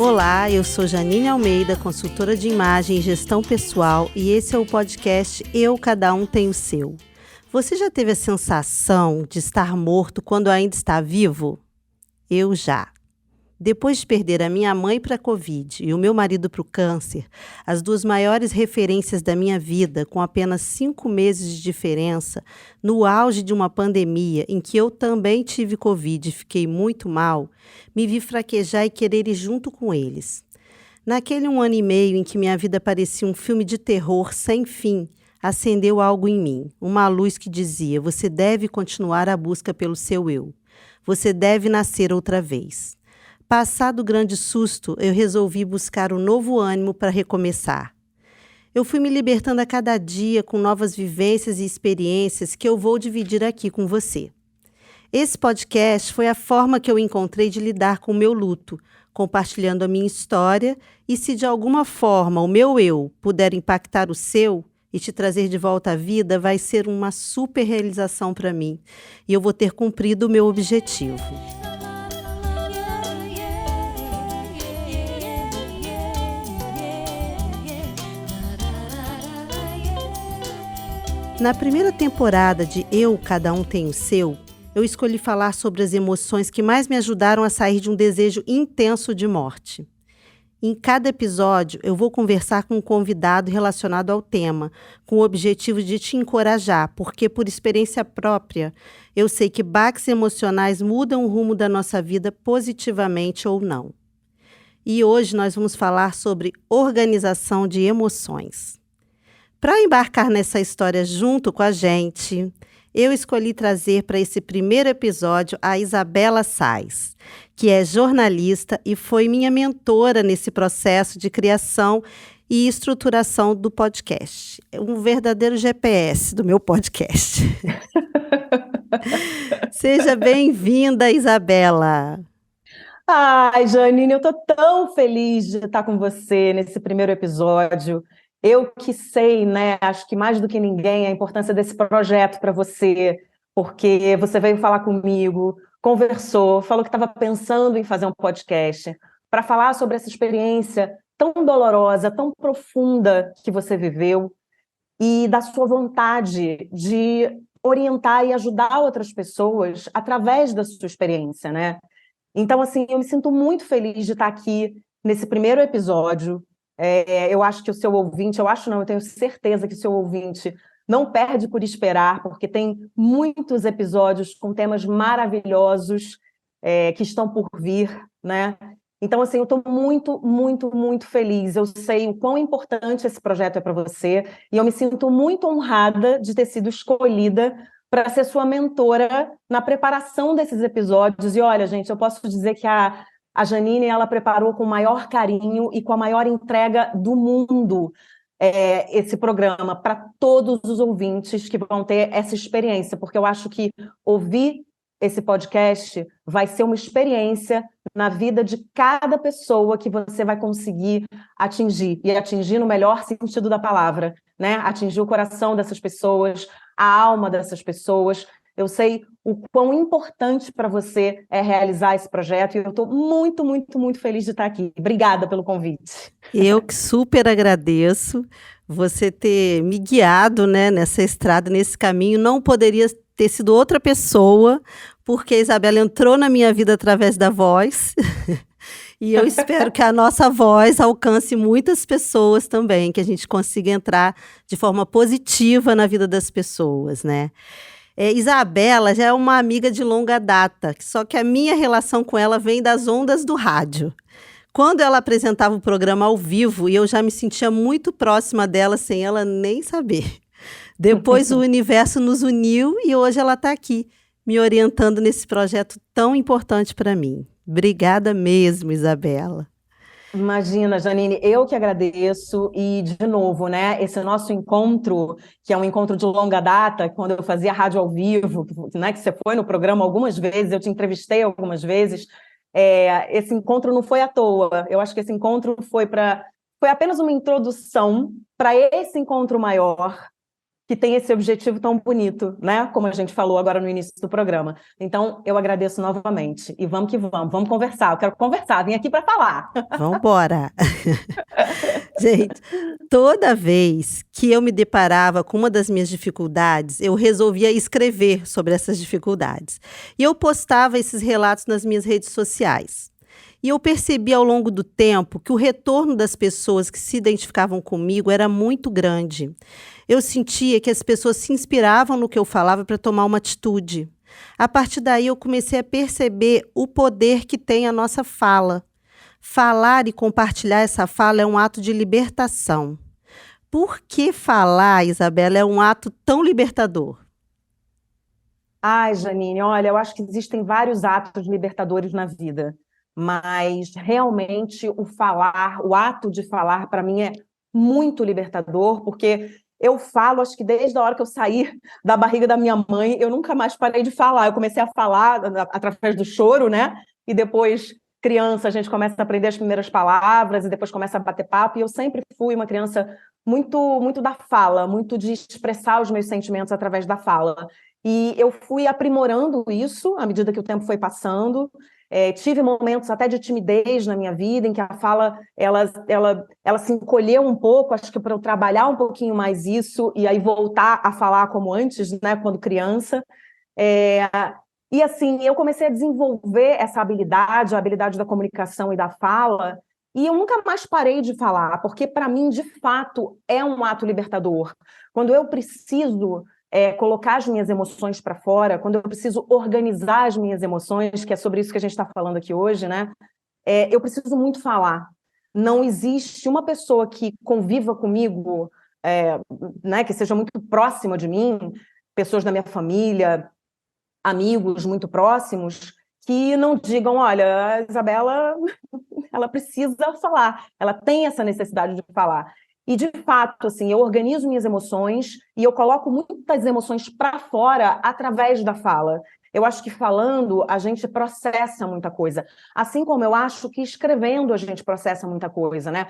Olá, eu sou Janine Almeida, consultora de imagem e gestão pessoal, e esse é o podcast Eu, Cada Um Tem o Seu. Você já teve a sensação de estar morto quando ainda está vivo? Eu já. Depois de perder a minha mãe para a Covid e o meu marido para o câncer, as duas maiores referências da minha vida, com apenas 5 meses de diferença, no auge de uma pandemia em que eu também tive Covid e fiquei muito mal, me vi fraquejar e querer ir junto com eles. Naquele 1 ano e meio em que minha vida parecia um filme de terror sem fim, acendeu algo em mim, uma luz que dizia: você deve continuar a busca pelo seu eu. Você deve nascer outra vez. Passado o grande susto, eu resolvi buscar um novo ânimo para recomeçar. Eu fui me libertando a cada dia com novas vivências e experiências que eu vou dividir aqui com você. Esse podcast foi a forma que eu encontrei de lidar com o meu luto, compartilhando a minha história, e se de alguma forma o meu eu puder impactar o seu e te trazer de volta à vida, vai ser uma super realização para mim, e eu vou ter cumprido o meu objetivo. Na primeira temporada de Eu, Cada Um Tem o Seu, eu escolhi falar sobre as emoções que mais me ajudaram a sair de um desejo intenso de morte. Em cada episódio, eu vou conversar com um convidado relacionado ao tema, com o objetivo de te encorajar, porque, por experiência própria, eu sei que baques emocionais mudam o rumo da nossa vida positivamente ou não. E hoje nós vamos falar sobre organização de emoções. Para embarcar nessa história junto com a gente, eu escolhi trazer para esse primeiro episódio a Isabela Sais, que é jornalista e foi minha mentora nesse processo de criação e estruturação do podcast. É um verdadeiro GPS do meu podcast. Seja bem-vinda, Isabela. Ai, Janine, eu estou tão feliz de estar com você nesse primeiro episódio. Eu que sei, né, acho que mais do que ninguém, a importância desse projeto para você, porque você veio falar comigo, conversou, falou que estava pensando em fazer um podcast para falar sobre essa experiência tão dolorosa, tão profunda que você viveu e da sua vontade de orientar e ajudar outras pessoas através da sua experiência, né? Então, assim, eu me sinto muito feliz de estar aqui nesse primeiro episódio. Eu acho que o seu ouvinte, eu tenho certeza que o seu ouvinte não perde por esperar, porque tem muitos episódios com temas maravilhosos que estão por vir, né? Então, assim, eu estou muito, muito, muito feliz. Eu sei o quão importante esse projeto é para você e eu me sinto muito honrada de ter sido escolhida para ser sua mentora na preparação desses episódios. E olha, gente, eu posso dizer que a Janine, ela preparou com o maior carinho e com a maior entrega do mundo esse programa para todos os ouvintes que vão ter essa experiência, porque eu acho que ouvir esse podcast vai ser uma experiência na vida de cada pessoa que você vai conseguir atingir, e atingir no melhor sentido da palavra, né? Atingir o coração dessas pessoas, a alma dessas pessoas. Eu sei o quão importante para você é realizar esse projeto e eu estou muito, muito, muito feliz de estar aqui. Obrigada pelo convite. Eu que super agradeço você ter me guiado, né, nessa estrada, nesse caminho. Não poderia ter sido outra pessoa, porque a Isabela entrou na minha vida através da voz. E eu espero que a nossa voz alcance muitas pessoas também, que a gente consiga entrar de forma positiva na vida das pessoas, né? Isabela já é uma amiga de longa data, só que a minha relação com ela vem das ondas do rádio. Quando ela apresentava o programa ao vivo, e eu já me sentia muito próxima dela sem ela nem saber. Depois o universo nos uniu e hoje ela está aqui, me orientando nesse projeto tão importante para mim. Obrigada mesmo, Isabela. Imagina, Janine, eu que agradeço e, de novo, né, esse nosso encontro, que é um encontro de longa data, quando eu fazia rádio ao vivo, né, que você foi no programa algumas vezes, eu te entrevistei algumas vezes, esse encontro não foi à toa. Eu acho que esse encontro foi apenas uma introdução para esse encontro maior, que tem esse objetivo tão bonito, né? Como a gente falou agora no início do programa. Então, eu agradeço novamente. E vamos que vamos conversar. Eu quero conversar, vim aqui para falar. Vamos embora. Gente, toda vez que eu me deparava com uma das minhas dificuldades, eu resolvia escrever sobre essas dificuldades. E eu postava esses relatos nas minhas redes sociais. E eu percebi ao longo do tempo que o retorno das pessoas que se identificavam comigo era muito grande. Eu sentia que as pessoas se inspiravam no que eu falava para tomar uma atitude. A partir daí, eu comecei a perceber o poder que tem a nossa fala. Falar e compartilhar essa fala é um ato de libertação. Por que falar, Isabela, é um ato tão libertador? Ai, Janine, olha, eu acho que existem vários atos libertadores na vida, mas realmente o ato de falar, para mim, é muito libertador, porque eu falo, acho que desde a hora que eu saí da barriga da minha mãe, eu nunca mais parei de falar. Eu comecei a falar através do choro, né? E depois, criança, a gente começa a aprender as primeiras palavras e depois começa a bater papo. E eu sempre fui uma criança muito da fala, muito de expressar os meus sentimentos através da fala. E eu fui aprimorando isso à medida que o tempo foi passando. Tive momentos até de timidez na minha vida, em que a fala ela se encolheu um pouco, acho que para eu trabalhar um pouquinho mais isso, e aí voltar a falar como antes, né, quando criança. É, e assim, eu comecei a desenvolver essa habilidade, a habilidade da comunicação e da fala, e eu nunca mais parei de falar, porque para mim, de fato, é um ato libertador. Quando eu preciso colocar as minhas emoções para fora, quando eu preciso organizar as minhas emoções, que é sobre isso que a gente está falando aqui hoje, né? Eu preciso muito falar. Não existe uma pessoa que conviva comigo, né, que seja muito próxima de mim, pessoas da minha família, amigos muito próximos, que não digam, olha, a Isabela, ela precisa falar, ela tem essa necessidade de falar. E, de fato, assim, eu organizo minhas emoções e eu coloco muitas emoções para fora através da fala. Eu acho que falando a gente processa muita coisa. Assim como eu acho que escrevendo a gente processa muita coisa, né?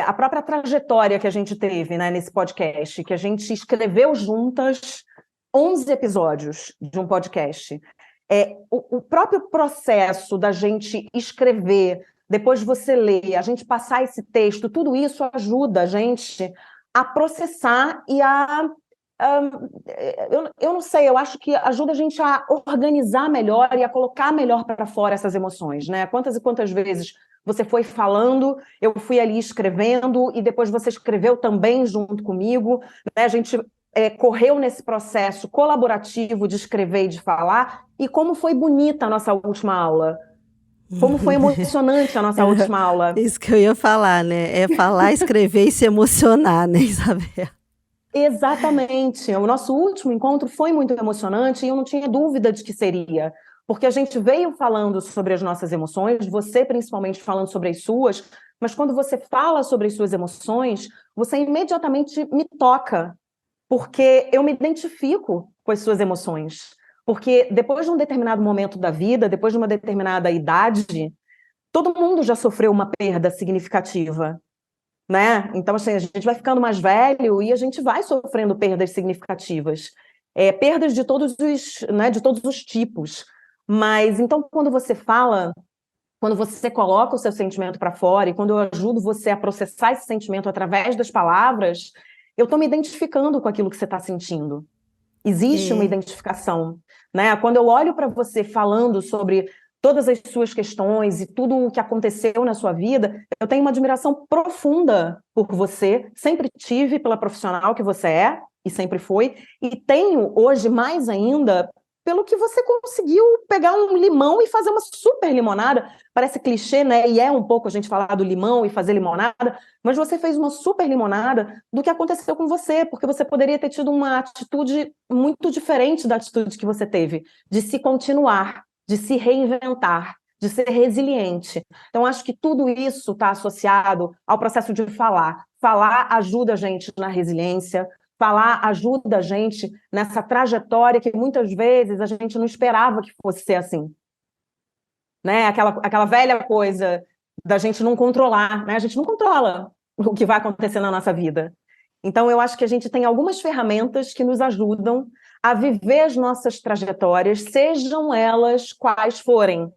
A própria trajetória que a gente teve, né, nesse podcast, que a gente escreveu juntas 11 episódios de um podcast. O próprio processo da gente escrever, depois você ler, a gente passar esse texto, tudo isso ajuda a gente a processar e eu não sei, eu acho que ajuda a gente a organizar melhor e a colocar melhor para fora essas emoções, né? Quantas e quantas vezes você foi falando, eu fui ali escrevendo e depois você escreveu também junto comigo, né? A gente correu nesse processo colaborativo de escrever e de falar, e como foi bonita a nossa última aula. Como foi emocionante a nossa última aula. Isso que eu ia falar, né? É falar, escrever e se emocionar, né, Isabela? Exatamente. O nosso último encontro foi muito emocionante e eu não tinha dúvida de que seria. Porque a gente veio falando sobre as nossas emoções, você principalmente falando sobre as suas, mas quando você fala sobre as suas emoções, você imediatamente me toca, porque eu me identifico com as suas emoções. Porque depois de um determinado momento da vida, depois de uma determinada idade, todo mundo já sofreu uma perda significativa, né? Então, assim, a gente vai ficando mais velho e a gente vai sofrendo perdas significativas. Perdas de todos os, né, de todos os tipos. Mas, então, quando você fala, quando você coloca o seu sentimento para fora e quando eu ajudo você a processar esse sentimento através das palavras, eu estou me identificando com aquilo que você está sentindo. Existe uma É. identificação, né? Quando eu olho para você falando sobre todas as suas questões e tudo o que aconteceu na sua vida, eu tenho uma admiração profunda por você, sempre tive pela profissional que você é, e sempre foi, e tenho hoje mais ainda pelo que você conseguiu pegar um limão e fazer uma super limonada. Parece clichê, né? E é um pouco a gente falar do limão e fazer limonada, mas você fez uma super limonada do que aconteceu com você, porque você poderia ter tido uma atitude muito diferente da atitude que você teve, de se continuar, de se reinventar, de ser resiliente. Então, acho que tudo isso está associado ao processo de falar. Falar ajuda a gente na resiliência, falar ajuda a gente nessa trajetória que muitas vezes a gente não esperava que fosse ser assim. Né? Aquela velha coisa da gente não controlar, né? A gente não controla o que vai acontecer na nossa vida. Então, eu acho que a gente tem algumas ferramentas que nos ajudam a viver as nossas trajetórias, sejam elas quais forem.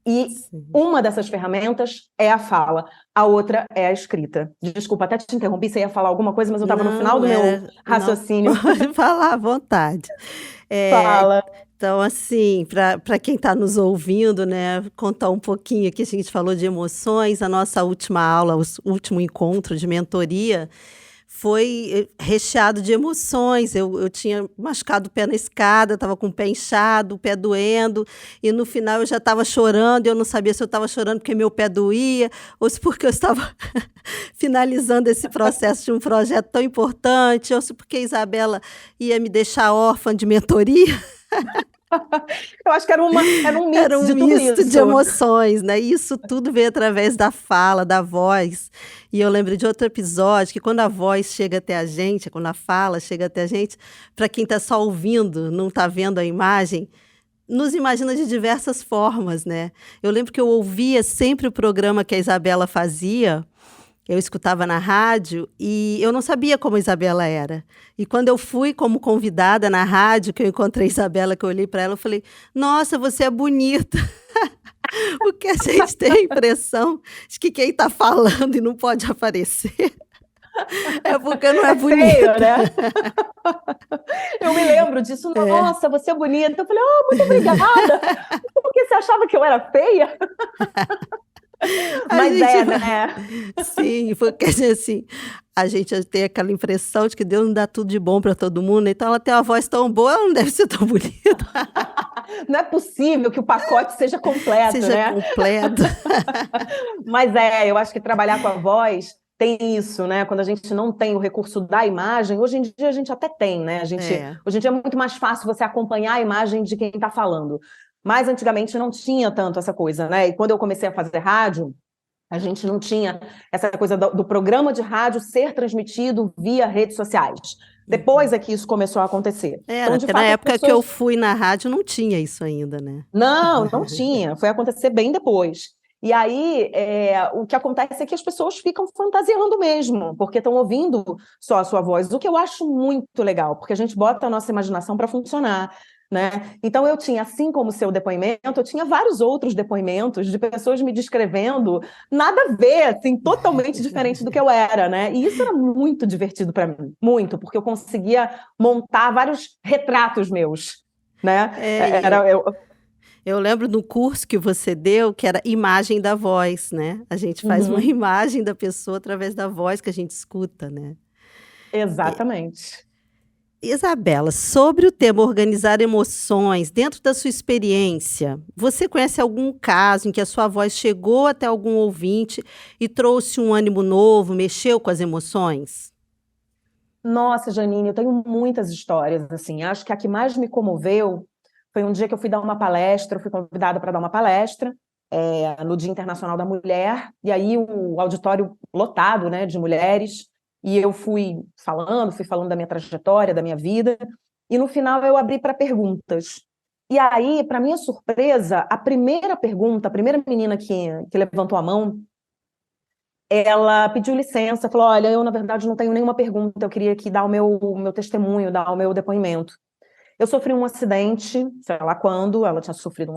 E Sim. uma dessas ferramentas é a fala, a outra é a escrita. Desculpa, até te interrompi, você ia falar alguma coisa, mas eu estava no final Não, do meu não, raciocínio. pode falar à vontade. É, Fala. então, assim, para quem está nos ouvindo, né, contar um pouquinho aqui, a gente falou de emoções, a nossa última aula, o último encontro de mentoria foi recheado de emoções. Eu tinha machucado o pé na escada, estava com o pé inchado, o pé doendo, e no final eu já estava chorando, e eu não sabia se eu estava chorando porque meu pé doía, ou se porque eu estava finalizando esse processo de um projeto tão importante, ou se porque a Isabela ia me deixar órfã de mentoria. Eu acho que era um Era mix um de tudo misto de isso. emoções, né? E isso tudo veio através da fala, da voz. E eu lembro de outro episódio que quando a voz chega até a gente, quando a fala chega até a gente, para quem está só ouvindo, não está vendo a imagem, nos imagina de diversas formas, né? Eu lembro que eu ouvia sempre o programa que a Isabela fazia. Eu escutava na rádio e eu não sabia como a Isabela era. E quando eu fui como convidada na rádio, que eu encontrei a Isabela, que eu olhei para ela, eu falei: Nossa, você é bonita. Porque a gente tem a impressão de que quem está falando e não pode aparecer é porque não é É feio, bonita. né? Eu me lembro disso. É, Nossa, você é bonita. Eu falei, oh, muito obrigada. Porque você achava que eu era feia? a Mas gente é, vai. né? Sim, porque assim, a gente tem aquela impressão de que Deus não dá tudo de bom para todo mundo, então ela tem uma voz tão boa, ela não deve ser tão bonita. Não é possível que o pacote seja completo, Seja né? completo. Mas é, eu acho que trabalhar com a voz tem isso, né? Quando a gente não tem o recurso da imagem, hoje em dia a gente até tem, né? É. Hoje em dia é muito mais fácil você acompanhar a imagem de quem está falando. Mas antigamente não tinha tanto essa coisa, né? E quando eu comecei a fazer rádio, a gente não tinha essa coisa do programa de rádio ser transmitido via redes sociais. Depois é que isso começou a acontecer. Era, Então, de até na fato, as época que eu pessoas. fui na rádio não tinha isso ainda, né? Não, não tinha. Foi acontecer bem depois. E aí, o que acontece é que as pessoas ficam fantasiando mesmo, porque estão ouvindo só a sua voz, o que eu acho muito legal, porque a gente bota a nossa imaginação para funcionar, né? Então, eu tinha, assim como o seu depoimento, eu tinha vários outros depoimentos de pessoas me descrevendo, nada a ver, assim, totalmente diferente do que eu era, né? E isso era muito divertido para mim, muito, porque eu conseguia montar vários retratos meus, né? É, Era, eu, eu lembro do curso que você deu, que era imagem da voz, né? A gente faz uma Uhum, imagem da pessoa através da voz que a gente escuta, né? exatamente. Isabela, sobre o tema organizar emoções, dentro da sua experiência, você conhece algum caso em que a sua voz chegou até algum ouvinte e trouxe um ânimo novo, mexeu com as emoções? Nossa, Janine, eu tenho muitas histórias, assim. Acho que a que mais me comoveu foi um dia que eu fui dar uma palestra, eu fui convidada para dar uma palestra, no Dia Internacional da Mulher, e aí o auditório lotado, né, de mulheres, e eu fui falando da minha trajetória, da minha vida, e no final eu abri para perguntas. E aí, para minha surpresa, a primeira pergunta, a primeira menina que levantou a mão, ela pediu licença, falou: Olha, eu na verdade não tenho nenhuma pergunta, eu queria aqui dar o meu testemunho, dar o meu depoimento. Eu sofri um acidente, sei lá quando, ela tinha sofrido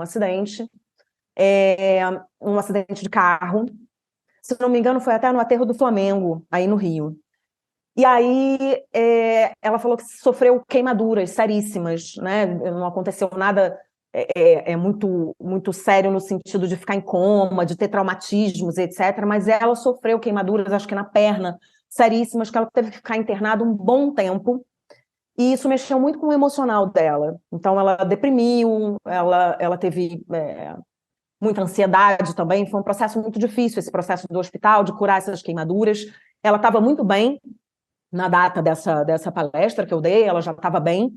é, um acidente de carro. Se não me engano, foi até no aterro do Flamengo, aí no Rio. E aí ela falou que sofreu queimaduras seríssimas, né? Não aconteceu nada muito, muito sério no sentido de ficar em coma, de ter traumatismos, etc. Mas ela sofreu queimaduras, acho que na perna, seríssimas, que ela teve que ficar internada um bom tempo. E isso mexeu muito com o emocional dela. Então ela deprimiu, ela teve muita ansiedade também. Foi um processo muito difícil, esse processo do hospital, de curar essas queimaduras. Ela estava muito bem na data dessa palestra que eu dei, ela já estava bem,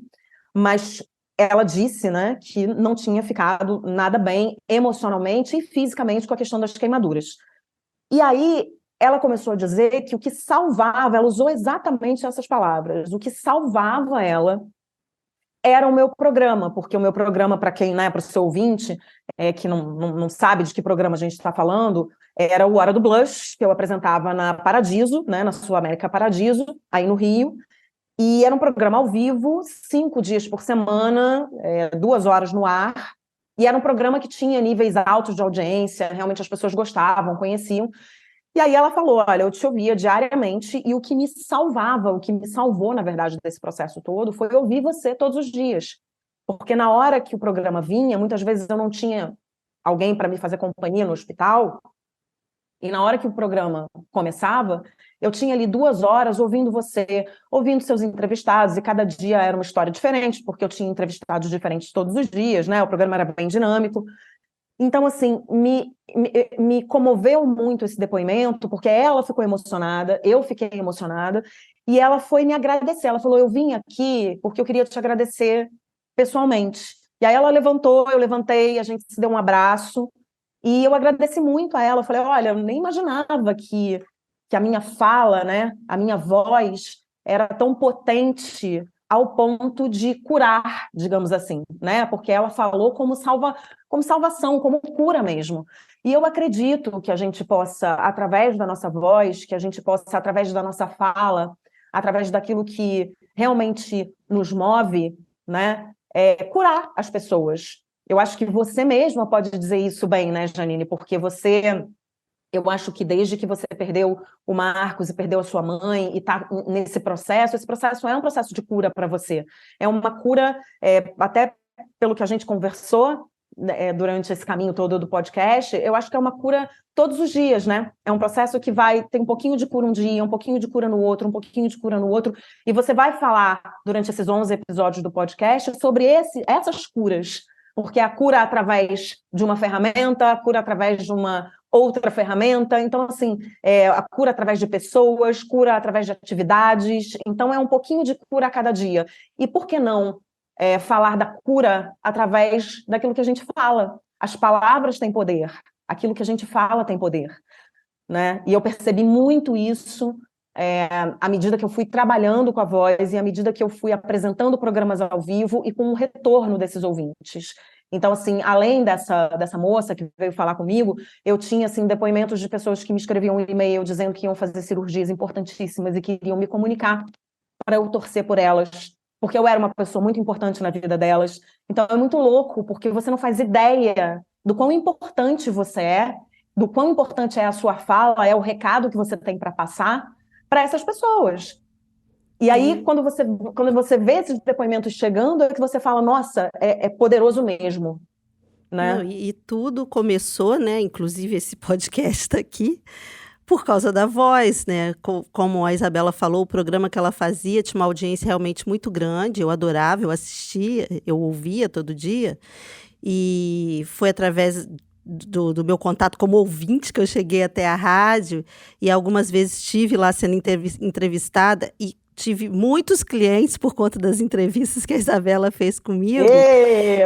mas ela disse, né, que não tinha ficado nada bem emocionalmente e fisicamente com a questão das queimaduras. E aí ela começou a dizer que o que salvava, ela usou exatamente essas palavras, o que salvava ela era o meu programa, porque o meu programa, para quem, né, para o seu ouvinte, que não sabe de que programa a gente está falando, era o Hora do Blush, que eu apresentava na Paradiso, né, na Sul América Paradiso, aí no Rio, e era um programa ao vivo, 5 dias por semana, 2 horas no ar, e era um programa que tinha níveis altos de audiência, realmente as pessoas gostavam, conheciam. E aí ela falou, olha, eu te ouvia diariamente e o que me salvava, o que me salvou, na verdade, desse processo todo, foi ouvir você todos os dias. Porque na hora que o programa vinha, muitas vezes eu não tinha alguém para me fazer companhia no hospital, e na hora que o programa começava, eu tinha ali 2 horas ouvindo você, ouvindo seus entrevistados, e cada dia era uma história diferente, porque eu tinha entrevistados diferentes todos os dias, né? O programa era bem dinâmico. Então, assim, me comoveu muito esse depoimento, porque ela ficou emocionada, eu fiquei emocionada, e ela foi me agradecer. Ela falou, eu vim aqui porque eu queria te agradecer pessoalmente. E aí ela levantou, eu levantei, a gente se deu um abraço, e eu agradeci muito a ela. Eu falei, olha, eu nem imaginava que a minha fala, né, a minha voz era tão potente ao ponto de curar, digamos assim, né? Porque ela falou como salvação, como cura mesmo. E eu acredito que a gente possa, através da nossa voz, que a gente possa, através da nossa fala, através daquilo que realmente nos move, né, curar as pessoas. Eu acho que você mesma pode dizer isso bem, né, Janine? Porque você, eu acho que desde que você perdeu o Marcos e perdeu a sua mãe e está nesse processo, esse processo é um processo de cura para você. É uma cura, até pelo que a gente conversou, né, durante esse caminho todo do podcast, eu acho que é uma cura todos os dias, né? É um processo que tem um pouquinho de cura um dia, um pouquinho de cura no outro, um pouquinho de cura no outro, e você vai falar durante esses 11 episódios do podcast sobre essas curas, porque a cura através de uma ferramenta, a cura através de uma outra ferramenta, então, assim, a cura através de pessoas, cura através de atividades, então é um pouquinho de cura a cada dia. E por que não falar da cura através daquilo que a gente fala? As palavras têm poder, aquilo que a gente fala tem poder, né? E eu percebi muito isso à medida que eu fui trabalhando com a voz e à medida que eu fui apresentando programas ao vivo e com o retorno desses ouvintes. Então, assim, além dessa moça que veio falar comigo, eu tinha, assim, depoimentos de pessoas que me escreviam um e-mail dizendo que iam fazer cirurgias importantíssimas e queriam me comunicar para eu torcer por elas, porque eu era uma pessoa muito importante na vida delas. Então, é muito louco, porque você não faz ideia do quão importante você é, do quão importante é a sua fala, é o recado que você tem para passar para essas pessoas. E aí, quando você vê esses depoimentos chegando, é que você fala, nossa, é poderoso mesmo, Não, né? e tudo começou, né, inclusive esse podcast tá aqui, por causa da voz, né? Como a Isabela falou, o programa que ela fazia tinha uma audiência realmente muito grande, eu adorava, eu assistia, eu ouvia todo dia, e foi através do meu contato como ouvinte que eu cheguei até a rádio, e algumas vezes estive lá sendo entrevistada, e tive muitos clientes por conta das entrevistas que a Isabela fez comigo.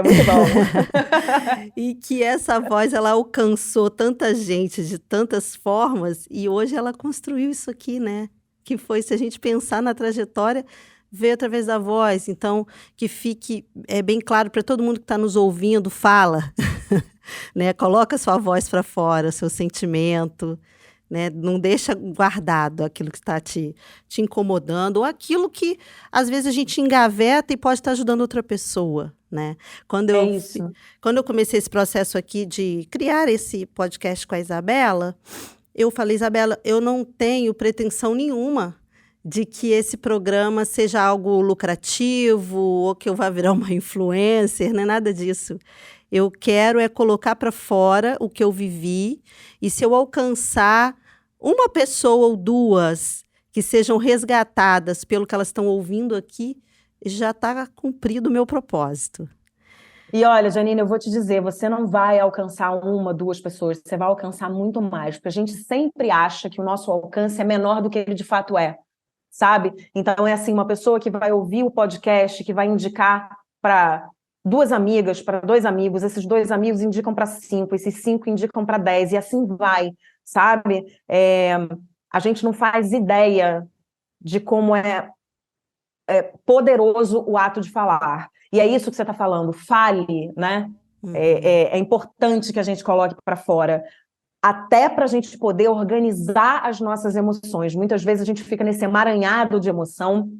Muito bom. E que essa voz, ela alcançou tanta gente de tantas formas, e hoje ela construiu isso aqui, né? Que foi, se a gente pensar na trajetória, veio através da voz. Então, que fique bem claro para todo mundo que está nos ouvindo, fala, né? Coloca sua voz para fora, seu sentimento, né? Não deixa guardado aquilo que está te incomodando, ou aquilo que, às vezes, a gente engaveta e pode estar ajudando outra pessoa, né? Quando É eu, isso. quando eu comecei esse processo aqui de criar esse podcast com a Isabela, eu falei, Isabela, eu não tenho pretensão nenhuma de que esse programa seja algo lucrativo ou que eu vá virar uma influencer, não é nada disso. Eu quero colocar para fora o que eu vivi, e se eu alcançar uma pessoa ou duas que sejam resgatadas pelo que elas estão ouvindo aqui, já está cumprido o meu propósito. E olha, Janine, eu vou te dizer, você não vai alcançar uma, duas pessoas, você vai alcançar muito mais, porque a gente sempre acha que o nosso alcance é menor do que ele de fato é, sabe? Então é assim, uma pessoa que vai ouvir o podcast, que vai indicar para 2 amigas, para 2 amigos, esses 2 amigos indicam para 5, esses 5 indicam para 10, e assim vai, sabe? A gente não faz ideia de como é poderoso o ato de falar. E é isso que você está falando, fale, né? É importante que a gente coloque para fora, até para a gente poder organizar as nossas emoções. Muitas vezes a gente fica nesse emaranhado de emoção,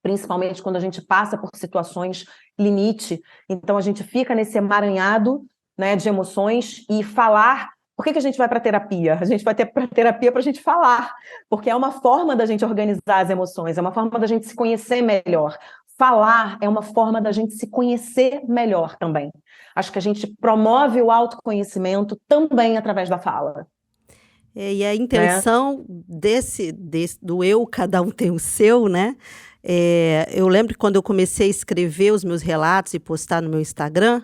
principalmente quando a gente passa por situações limite. Então a gente fica nesse emaranhado, né, de emoções, e falar. Por que a gente vai para terapia? A gente vai para terapia para a gente falar, porque é uma forma da gente organizar as emoções, é uma forma da gente se conhecer melhor. Falar é uma forma da gente se conhecer melhor também. Acho que a gente promove o autoconhecimento também através da fala. E a Né? intenção do eu, cada um tem o seu, né? Eu lembro que quando eu comecei a escrever os meus relatos e postar no meu Instagram,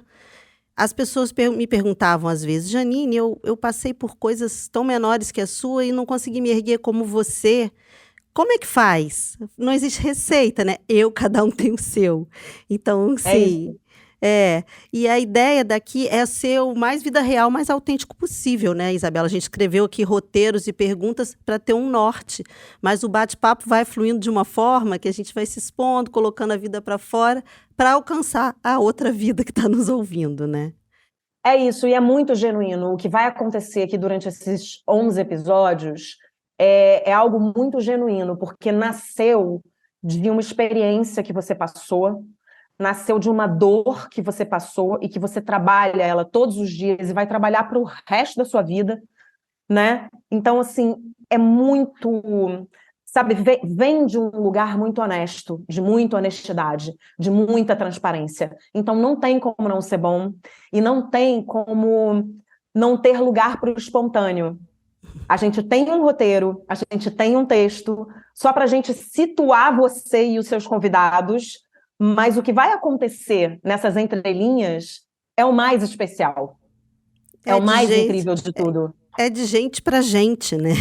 as pessoas me perguntavam às vezes: Janine, eu passei por coisas tão menores que a sua e não consegui me erguer como você. Como é que faz? Não existe receita, né? Cada um tem o seu. Então, É sim. isso. E a ideia daqui é ser o mais vida real, mais autêntico possível, né, Isabela? A gente escreveu aqui roteiros e perguntas para ter um norte, mas o bate-papo vai fluindo de uma forma que a gente vai se expondo, colocando a vida para fora, para alcançar a outra vida que está nos ouvindo, né? É isso, e é muito genuíno. O que vai acontecer aqui durante esses 11 episódios é algo muito genuíno, porque nasceu de uma experiência que você passou, nasceu de uma dor que você passou e que você trabalha ela todos os dias e vai trabalhar para o resto da sua vida, né? Então, assim, é muito, sabe, vem de um lugar muito honesto, de muita honestidade, de muita transparência. Então, não tem como não ser bom e não tem como não ter lugar para o espontâneo. A gente tem um roteiro, a gente tem um texto, só para a gente situar você e os seus convidados, mas o que vai acontecer nessas entrelinhas é o mais especial, é É o de mais gente, incrível de tudo. é de gente para gente, né?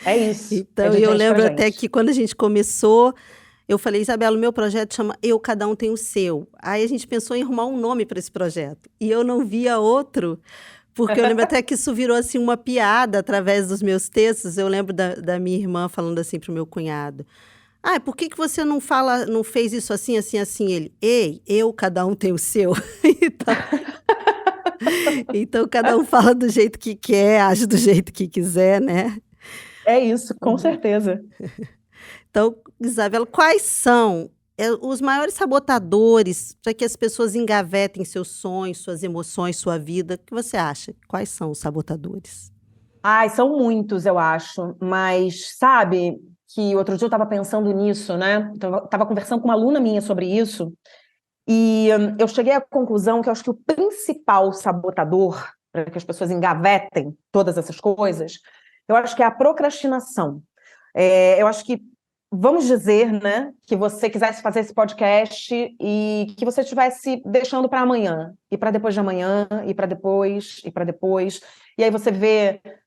É isso, é Então, de eu gente pra lembro até gente. que quando a gente começou, eu falei: Isabela, o meu projeto chama Eu, Cada Um Tem o Seu. Aí a gente pensou em arrumar um nome para esse projeto. E eu não via outro, porque eu lembro até que isso virou assim uma piada através dos meus textos. Eu lembro da minha irmã falando assim para o meu cunhado: por que você não fez isso assim, assim, assim? Ele: Ei, eu, cada um tem o seu. Então, então, cada um fala do jeito que quer, age do jeito que quiser, né? É isso, com certeza. Então, Isabela, quais são os maiores sabotadores para que as pessoas engavetem seus sonhos, suas emoções, sua vida? O que você acha? Quais são os sabotadores? Ai, são muitos, eu acho, mas sabe que outro dia eu estava pensando nisso, né? Estava conversando com uma aluna minha sobre isso, e eu cheguei à conclusão que eu acho que o principal sabotador para que as pessoas engavetem todas essas coisas, eu acho que é a procrastinação. Eu acho que, vamos dizer, né, que você quisesse fazer esse podcast e que você estivesse deixando para amanhã, e para depois de amanhã, e para depois, e para depois. E aí você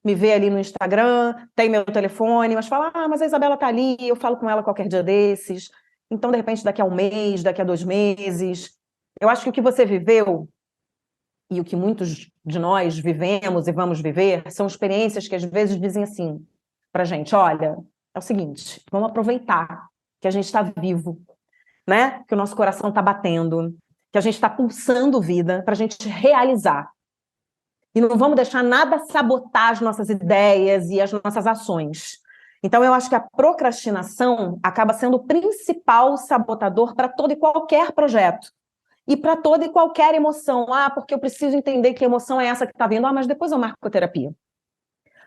me vê ali no Instagram, tem meu telefone, mas fala: mas a Isabela tá ali, eu falo com ela qualquer dia desses. Então, de repente, daqui a um mês, daqui a 2 meses. Eu acho que o que você viveu e o que muitos de nós vivemos e vamos viver são experiências que às vezes dizem assim pra gente: olha, é o seguinte, vamos aproveitar que a gente está vivo, né? Que o nosso coração está batendo, que a gente está pulsando vida para a gente realizar. E não vamos deixar nada sabotar as nossas ideias e as nossas ações. Então, eu acho que a procrastinação acaba sendo o principal sabotador para todo e qualquer projeto. E para toda e qualquer emoção. Porque eu preciso entender que emoção é essa que está vindo. Mas depois eu marco a terapia.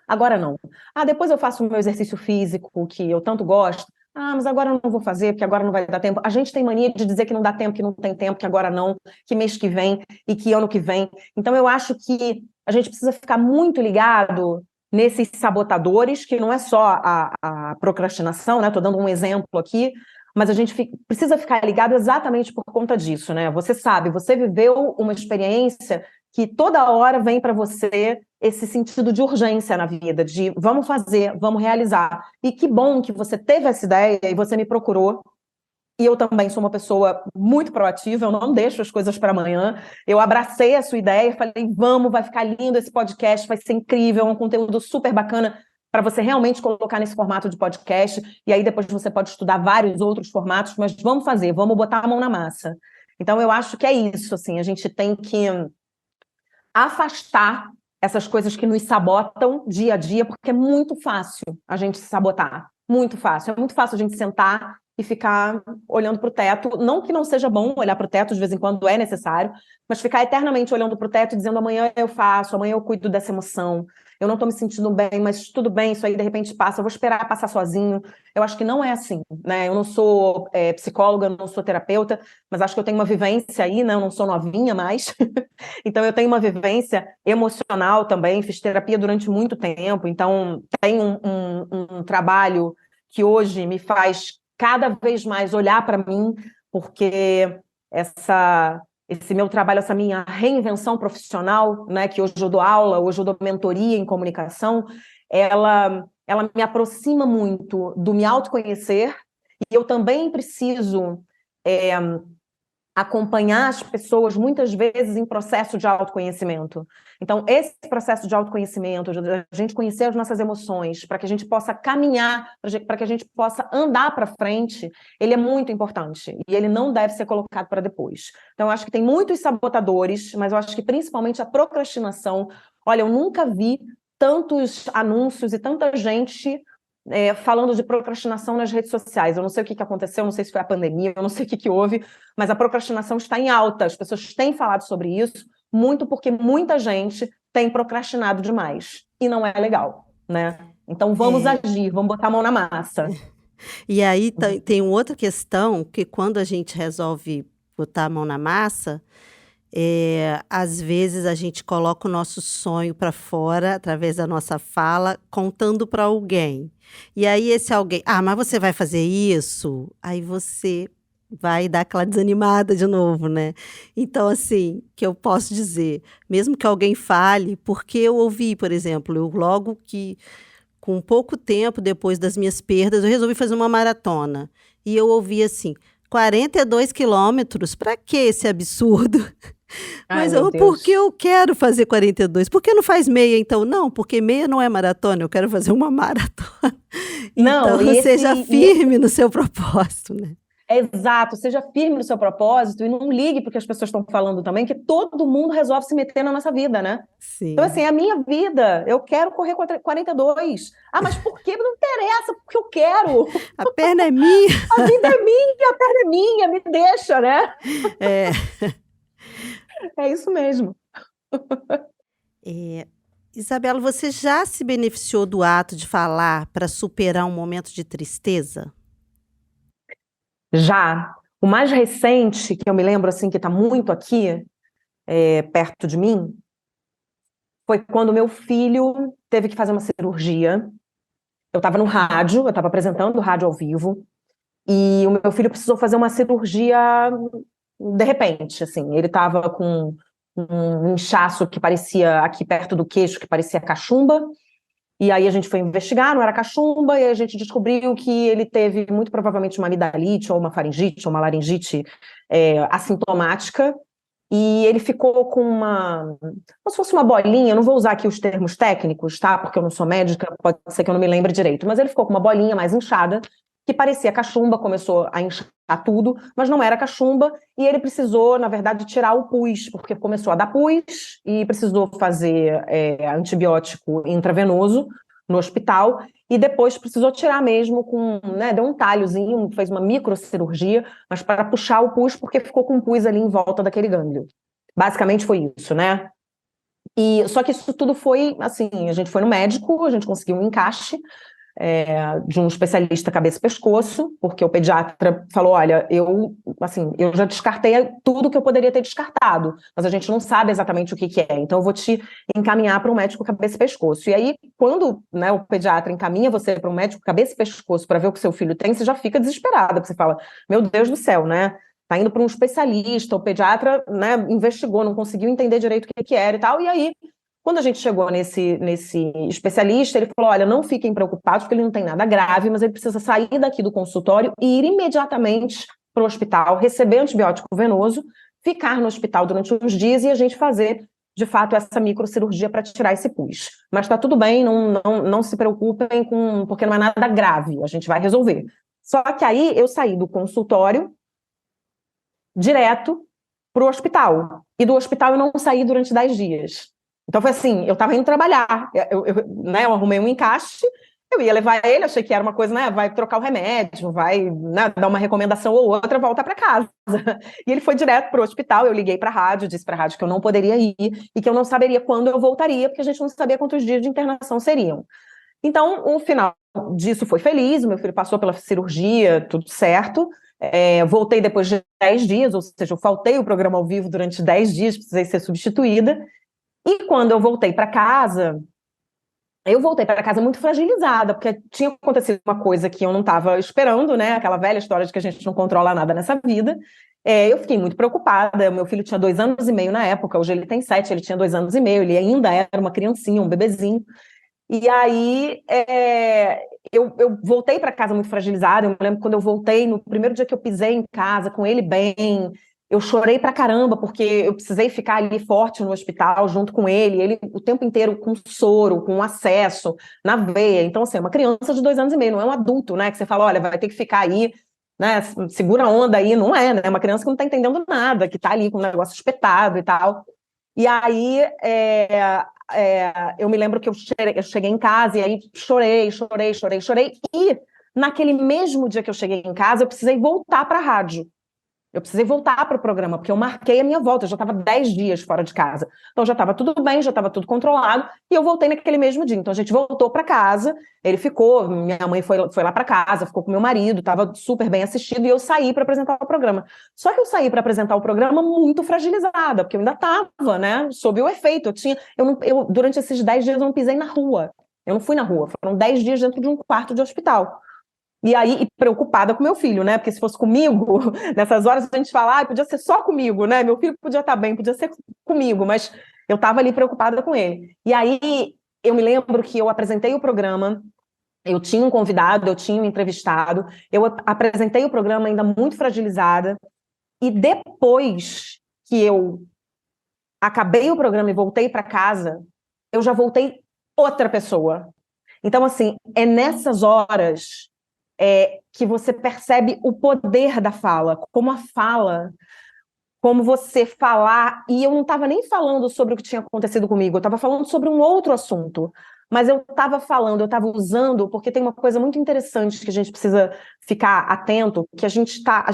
Agora não. Depois eu faço o meu exercício físico, que eu tanto gosto. Mas agora eu não vou fazer, porque agora não vai dar tempo. A gente tem mania de dizer que não dá tempo, que não tem tempo, que agora não, que mês que vem e que ano que vem. Então eu acho que a gente precisa ficar muito ligado nesses sabotadores, que não é só a procrastinação, né? Estou dando um exemplo aqui, mas a gente precisa ficar ligado exatamente por conta disso, né? Você sabe, você viveu uma experiência que toda hora vem para você esse sentido de urgência na vida, de vamos fazer, vamos realizar. E que bom que você teve essa ideia e você me procurou. E eu também sou uma pessoa muito proativa, eu não deixo as coisas para amanhã. Eu abracei a sua ideia, falei: vamos, vai ficar lindo esse podcast, vai ser incrível, é um conteúdo super bacana para você realmente colocar nesse formato de podcast, e aí depois você pode estudar vários outros formatos, mas vamos fazer, vamos botar a mão na massa. Então, eu acho que é isso, assim, a gente tem que afastar essas coisas que nos sabotam dia a dia, porque é muito fácil a gente se sabotar, muito fácil. É muito fácil a gente sentar e ficar olhando para o teto. Não que não seja bom olhar para o teto, de vez em quando é necessário, mas ficar eternamente olhando para o teto e dizendo amanhã eu faço, amanhã eu cuido dessa emoção, eu não estou me sentindo bem, mas tudo bem, isso aí de repente passa, eu vou esperar passar sozinho. Eu acho que não é assim, né? Eu não sou psicóloga, não sou terapeuta, mas acho que eu tenho uma vivência aí, né? Eu não sou novinha mais, então eu tenho uma vivência emocional também, fiz terapia durante muito tempo, então tem um trabalho que hoje me faz cada vez mais olhar para mim, porque esse meu trabalho, essa minha reinvenção profissional, né, que hoje eu dou aula, hoje eu dou mentoria em comunicação, ela me aproxima muito do me autoconhecer, e eu também preciso acompanhar as pessoas, muitas vezes, em processo de autoconhecimento. Então, esse processo de autoconhecimento, de a gente conhecer as nossas emoções, para que a gente possa caminhar, para que a gente possa andar para frente, ele é muito importante. E ele não deve ser colocado para depois. Então, eu acho que tem muitos sabotadores, mas eu acho que principalmente a procrastinação. Olha, eu nunca vi tantos anúncios e tanta gente falando de procrastinação nas redes sociais. Eu não sei o que aconteceu, não sei se foi a pandemia, eu não sei o que houve, mas a procrastinação está em alta. As pessoas têm falado sobre isso, muito porque muita gente tem procrastinado demais. E não é legal, né? Então vamos agir, vamos botar a mão na massa. E aí tem uma outra questão, que quando a gente resolve botar a mão na massa, às vezes a gente coloca o nosso sonho para fora, através da nossa fala, contando para alguém. E aí esse alguém, mas você vai fazer isso? Aí você vai dar aquela desanimada de novo, né? Então, assim, que eu posso dizer, mesmo que alguém fale, porque eu ouvi, por exemplo, eu logo que, com pouco tempo depois das minhas perdas, eu resolvi fazer uma maratona. E eu ouvi assim, 42 quilômetros, para que esse absurdo? Ai, Mas meu por que Deus. eu quero fazer 42? Por que não faz meia, então? Não, porque meia não é maratona, eu quero fazer uma maratona. Então, Não, e seja firme no seu propósito, né? exato, seja firme no seu propósito e não ligue porque as pessoas estão falando também, que todo mundo resolve se meter na nossa vida, né? Então, assim, Sim. é a minha vida, eu quero correr 42. Mas por quê? Não interessa, porque eu quero. A perna é minha. A vida é minha, a perna é minha, me deixa, né? É. É isso mesmo. Isabela, você já se beneficiou do ato de falar para superar um momento de tristeza? Já, o mais recente, que eu me lembro, assim, que está muito aqui, perto de mim, foi quando meu filho teve que fazer uma cirurgia. Eu estava no rádio, eu estava apresentando o rádio ao vivo, e o meu filho precisou fazer uma cirurgia de repente, assim. Ele estava com um inchaço que parecia, aqui perto do queixo, que parecia cachumba, e aí a gente foi investigar, não era cachumba, e a gente descobriu que ele teve muito provavelmente uma amidalite, ou uma faringite, ou uma laringite assintomática, e ele ficou com como se fosse uma bolinha, eu não vou usar aqui os termos técnicos, tá? Porque eu não sou médica, pode ser que eu não me lembre direito, mas ele ficou com uma bolinha mais inchada, que parecia cachumba, começou a inchar tudo, mas não era cachumba, e ele precisou, na verdade, tirar o pus, porque começou a dar pus, e precisou fazer antibiótico intravenoso no hospital, e depois precisou tirar mesmo né, deu um talhozinho, fez uma microcirurgia, mas para puxar o pus, porque ficou com pus ali em volta daquele gânglio. Basicamente foi isso, né? Só que isso tudo foi, assim, a gente foi no médico, a gente conseguiu um encaixe de um especialista cabeça e pescoço, porque o pediatra falou, olha, eu já descartei tudo que eu poderia ter descartado, mas a gente não sabe exatamente o que é, então eu vou te encaminhar para um médico cabeça e pescoço. E aí, quando, né, o pediatra encaminha você para um médico cabeça e pescoço para ver o que seu filho tem, você já fica desesperada, porque você fala, meu Deus do céu, né? Tá indo para um especialista, o pediatra, né, investigou, não conseguiu entender direito o que era e tal, e aí quando a gente chegou nesse especialista, ele falou, olha, não fiquem preocupados, porque ele não tem nada grave, mas ele precisa sair daqui do consultório e ir imediatamente para o hospital, receber antibiótico venoso, ficar no hospital durante uns dias e a gente fazer de fato, essa microcirurgia para tirar esse pus. Mas está tudo bem, não se preocupem porque não é nada grave, a gente vai resolver. Só que aí eu saí do consultório direto para o hospital. E do hospital eu não saí durante 10 dias. Então foi assim, eu estava indo trabalhar, eu arrumei um encaixe, eu ia levar ele, achei que era uma coisa, né, vai trocar o remédio, vai, né, dar uma recomendação ou outra, volta para casa. E ele foi direto para o hospital, eu liguei para a rádio, disse para a rádio que eu não poderia ir e que eu não saberia quando eu voltaria, porque a gente não sabia quantos dias de internação seriam. Então, o final disso foi feliz, o meu filho passou pela cirurgia, tudo certo. Voltei depois de 10 dias, ou seja, eu faltei o programa ao vivo durante 10 dias, precisei ser substituída. E quando eu voltei para casa, muito fragilizada, porque tinha acontecido uma coisa que eu não estava esperando, né? Aquela velha história de que a gente não controla nada nessa vida. Eu fiquei muito preocupada. Meu filho tinha 2 anos e meio na época, hoje ele tem 7, ele tinha 2 anos e meio, ele ainda era uma criancinha, um bebezinho. E aí eu voltei para casa muito fragilizada. Eu me lembro quando eu voltei, no primeiro dia que eu pisei em casa, com ele bem, eu chorei pra caramba, porque eu precisei ficar ali forte no hospital, junto com ele o tempo inteiro com soro, com acesso na veia. Então, assim, é uma criança de 2 anos e meio, não é um adulto, né? Que você fala, olha, vai ter que ficar aí, né? Segura a onda aí, não é, né? É uma criança que não tá entendendo nada, que tá ali com o negócio espetado e tal. E aí, eu me lembro que eu cheguei em casa e aí chorei. E naquele mesmo dia que eu cheguei em casa, eu precisei voltar para a rádio. Eu precisei voltar para o programa, porque eu marquei a minha volta, eu já estava 10 dias fora de casa. Então já estava tudo bem, já estava tudo controlado, e eu voltei naquele mesmo dia. Então a gente voltou para casa, ele ficou, minha mãe foi lá para casa, ficou com meu marido, estava super bem assistido, e eu saí para apresentar o programa. Só que eu saí para apresentar o programa muito fragilizada, porque eu ainda estava, né, sob o efeito. Durante esses 10 dias eu não pisei na rua, eu não fui na rua, foram 10 dias dentro de um quarto de hospital. E aí, preocupada com meu filho, né? Porque se fosse comigo, nessas horas a gente fala, podia ser só comigo, né? Meu filho podia estar bem, podia ser comigo, mas eu estava ali preocupada com ele. E aí, eu me lembro que eu apresentei o programa, eu tinha um convidado, eu tinha um entrevistado, eu apresentei o programa ainda muito fragilizada, e depois que eu acabei o programa e voltei para casa, eu já voltei outra pessoa. Então, assim, é nessas horas que você percebe o poder da fala, como você falar, e eu não estava nem falando sobre o que tinha acontecido comigo, eu estava falando sobre um outro assunto, mas eu estava usando, porque tem uma coisa muito interessante que a gente precisa ficar atento, que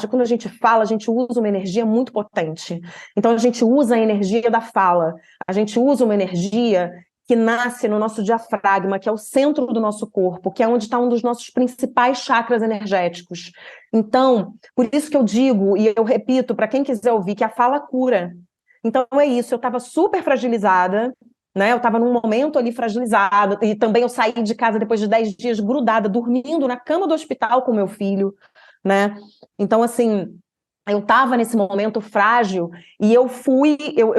quando a gente fala, a gente usa uma energia muito potente. Então a gente usa a energia da fala, a gente usa uma energia que nasce no nosso diafragma, que é o centro do nosso corpo, que é onde está um dos nossos principais chakras energéticos. Então, por isso que eu digo, e eu repito, para quem quiser ouvir, que a fala cura. Então é isso, eu estava super fragilizada, né? Eu estava num momento ali fragilizada, e também eu saí de casa depois de 10 dias grudada, dormindo na cama do hospital com meu filho, né? Então, assim, eu estava nesse momento frágil e eu